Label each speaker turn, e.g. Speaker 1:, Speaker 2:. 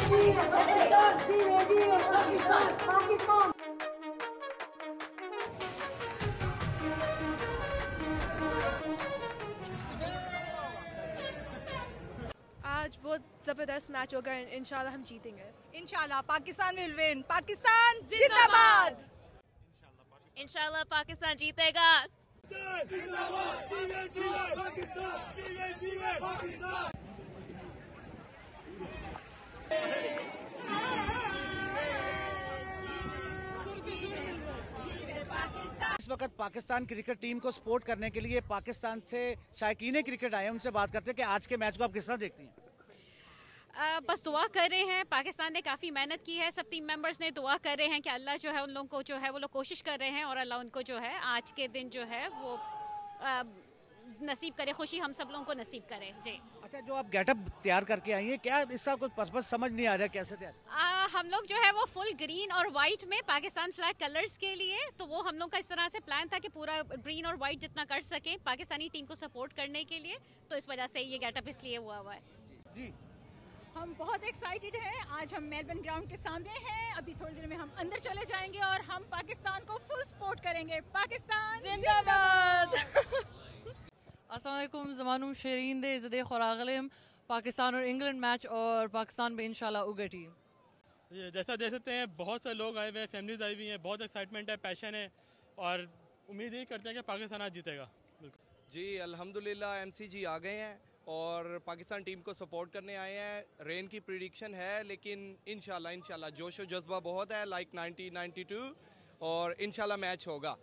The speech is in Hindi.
Speaker 1: आज बहुत ज़बरदस्त मैच होगा, इंशाल्लाह हम जीतेंगे।
Speaker 2: इंशाल्लाह पाकिस्तान विल विन। पाकिस्तान जिंदाबाद।
Speaker 3: इंशाल्लाह पाकिस्तान जीतेगा।
Speaker 4: इस वक्त पाकिस्तान क्रिकेट टीम को सपोर्ट करने के लिए पाकिस्तान से शायकीन क्रिकेट आए हैं, उनसे बात करते हैं कि आज के मैच को आप किस तरह देखती हैं।
Speaker 3: बस दुआ कर रहे हैं, पाकिस्तान ने काफ़ी मेहनत की है, सब टीम मेंबर्स ने दुआ कर रहे हैं कि अल्लाह जो है उन लोगों को जो है वो लोग कोशिश कर रहे हैं और अल्लाह उनको जो है आज के दिन जो है वो नसीब करे, खुशी हम सब लोगों को नसीब करे जी।
Speaker 4: अच्छा, जो आप गेटअप तैयार करके आई हैं, क्या इसका कुछ पर्पस समझ नहीं आ रहा है, कैसे तैयार?
Speaker 3: हम लोग जो है वो फुल ग्रीन और वाइट में पाकिस्तान फ्लैग कलर्स के लिए, तो वो हम लोग का इस तरह से प्लान था कि पूरा ग्रीन और वाइट जितना कर सके पाकिस्तानी टीम को सपोर्ट करने के लिए, तो इस वजह से ये गेटअप इसलिए हुआ है
Speaker 4: जी।
Speaker 2: हम बहुत एक्साइटेड हैं। आज हम मेलबर्न ग्राउंड के सामने हैं। अभी थोड़ी देर में हम अंदर चले जाएंगे और हम पाकिस्तान को फुल सपोर्ट करेंगे। पाकिस्तान जिंदाबाद।
Speaker 5: अस्सलाम वालेकुम, ज़मानुम शरीन दे ज़दे खुरागलिम। पाकिस्तान और इंग्लैंड मैच और पाकिस्तान में इंशाल्लाह उगे टीम।
Speaker 6: जैसा देख सकते हैं बहुत से लोग आए हुए हैं, फैमिलीज आई हुई हैं, बहुत एक्साइटमेंट है, पैशन है और उम्मीद ही करते हैं कि पाकिस्तान आज जीतेगा। बिल्कुल
Speaker 7: जी, अल्हम्दुलिल्लाह MCG आ गए हैं और पाकिस्तान टीम को सपोर्ट करने आए हैं। रेन की प्रिडिक्शन है लेकिन इंशाल्लाह जोश और जज्बा बहुत है, लाइक 1992, और इंशाल्लाह मैच होगा।